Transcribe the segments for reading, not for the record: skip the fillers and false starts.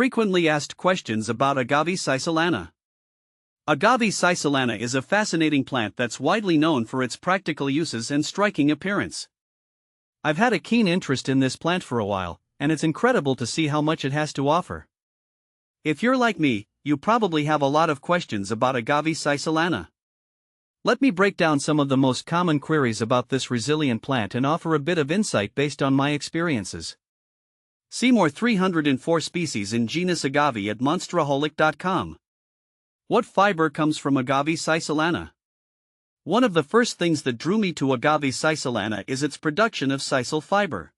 Frequently asked questions about Agave Sisalana. Agave Sisalana is a fascinating plant that's widely known for its practical uses and striking appearance. I've had a keen interest in this plant for a while, and it's incredible to see how much it has to offer. If you're like me, you probably have a lot of questions about Agave Sisalana. Let me break down some of the most common queries about this resilient plant and offer a bit of insight based on my experiences. See more 304 species in genus Agave at monsteraholic.com. What fiber comes from Agave Sisalana? One of the first things that drew me to Agave Sisalana is its production of sisal fiber.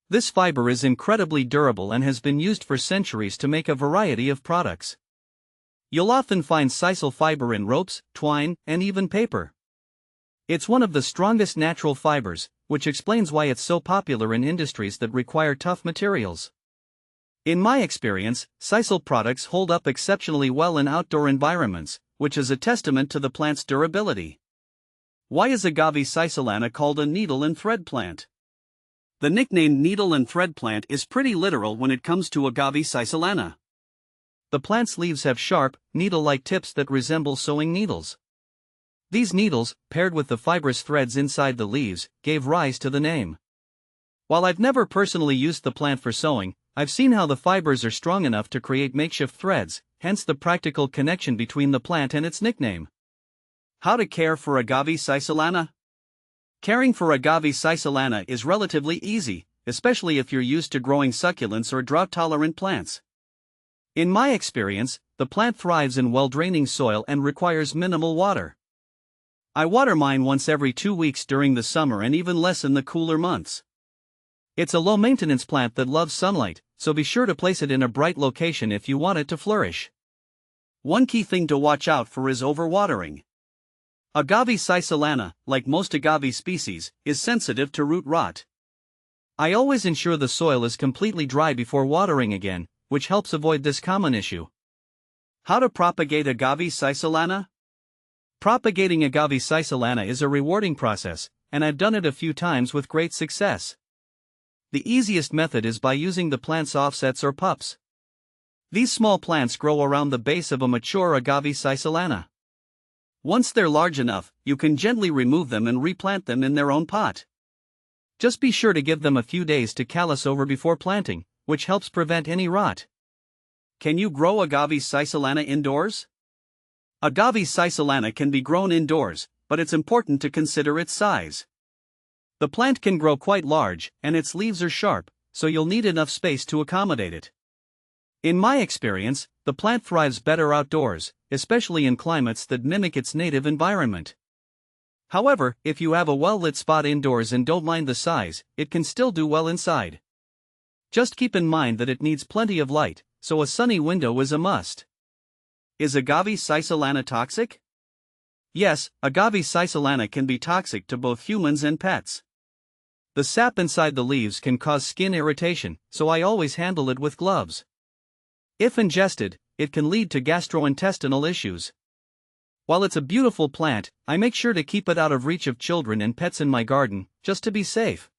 This fiber is incredibly durable and has been used for centuries to make a variety of products. You'll often find sisal fiber in ropes, twine, and even paper. It's one of the strongest natural fibers, which explains why it's so popular in industries that require tough materials. In my experience, sisal products hold up exceptionally well in outdoor environments, which is a testament to the plant's durability. Why is Agave Sisalana called a needle and thread plant? The nickname needle and thread plant is pretty literal when it comes to Agave Sisalana. The plant's leaves have sharp, needle-like tips that resemble sewing needles. These needles, paired with the fibrous threads inside the leaves, gave rise to the name. While I've never personally used the plant for sewing, I've seen how the fibers are strong enough to create makeshift threads, hence the practical connection between the plant and its nickname. How to care for Agave Sisalana? Caring for Agave Sisalana is relatively easy, especially if you're used to growing succulents or drought-tolerant plants. In my experience, the plant thrives in well-draining soil and requires minimal water. I water mine once every 2 weeks during the summer and even less in the cooler months. It's a low-maintenance plant that loves sunlight, so be sure to place it in a bright location if you want it to flourish. One key thing to watch out for is overwatering. Agave Sisalana, like most agave species, is sensitive to root rot. I always ensure the soil is completely dry before watering again, which helps avoid this common issue. How to propagate Agave Sisalana? Propagating Agave Sisalana is a rewarding process, and I've done it a few times with great success. The easiest method is by using the plant's offsets or pups. These small plants grow around the base of a mature Agave Sisalana. Once they're large enough, you can gently remove them and replant them in their own pot. Just be sure to give them a few days to callus over before planting, which helps prevent any rot. Can you grow Agave Sisalana indoors? Agave Sisalana can be grown indoors, but it's important to consider its size. The plant can grow quite large, and its leaves are sharp, so you'll need enough space to accommodate it. In my experience, the plant thrives better outdoors, especially in climates that mimic its native environment. However, if you have a well-lit spot indoors and don't mind the size, it can still do well inside. Just keep in mind that it needs plenty of light, so a sunny window is a must. Is Agave Sisalana toxic? Yes, Agave Sisalana can be toxic to both humans and pets. The sap inside the leaves can cause skin irritation, so I always handle it with gloves. If ingested, it can lead to gastrointestinal issues. While it's a beautiful plant, I make sure to keep it out of reach of children and pets in my garden, just to be safe.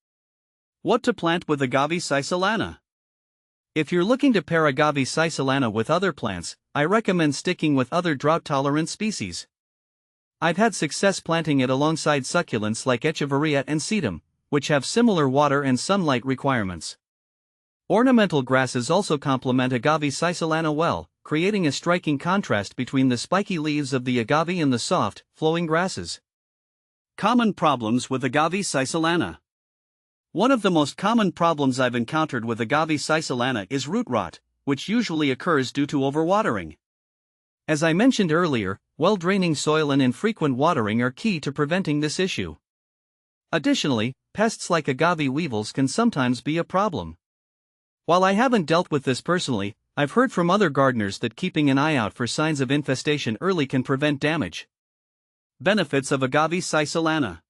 What to plant with Agave Sisalana? If you're looking to pair Agave Sisalana with other plants, I recommend sticking with other drought-tolerant species. I've had success planting it alongside succulents like echeveria and sedum, which have similar water and sunlight requirements. Ornamental grasses also complement Agave Sisalana well, creating a striking contrast between the spiky leaves of the agave and the soft, flowing grasses. Common problems with Agave Sisalana. One of the most common problems I've encountered with Agave Sisalana is root rot, which usually occurs due to overwatering. As I mentioned earlier, well-draining soil and infrequent watering are key to preventing this issue. Additionally, pests like agave weevils can sometimes be a problem. While I haven't dealt with this personally, I've heard from other gardeners that keeping an eye out for signs of infestation early can prevent damage. Benefits of Agave Sisalana.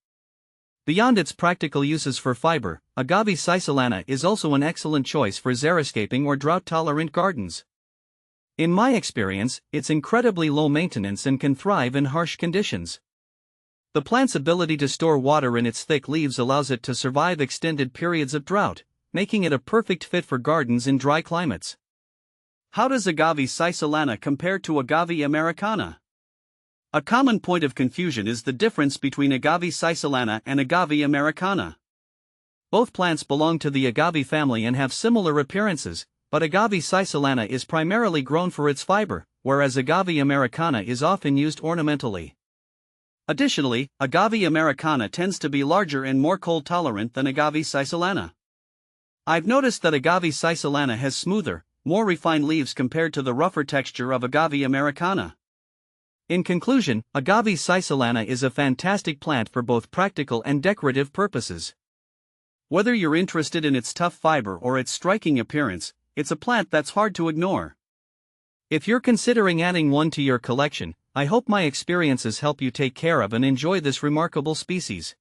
Beyond its practical uses for fiber, Agave Sisalana is also an excellent choice for xeriscaping or drought-tolerant gardens. In my experience, it's incredibly low maintenance and can thrive in harsh conditions. The plant's ability to store water in its thick leaves allows it to survive extended periods of drought, making it a perfect fit for gardens in dry climates. How does Agave Sisalana compare to Agave americana? A common point of confusion is the difference between Agave Sisalana and Agave americana. Both plants belong to the agave family and have similar appearances, but Agave Sisalana is primarily grown for its fiber, whereas Agave americana is often used ornamentally. Additionally, Agave americana tends to be larger and more cold tolerant than Agave Sisalana. I've noticed that Agave Sisalana has smoother, more refined leaves compared to the rougher texture of Agave americana. In conclusion, Agave Sisalana is a fantastic plant for both practical and decorative purposes. Whether you're interested in its tough fiber or its striking appearance, it's a plant that's hard to ignore. If you're considering adding one to your collection, I hope my experiences help you take care of and enjoy this remarkable species.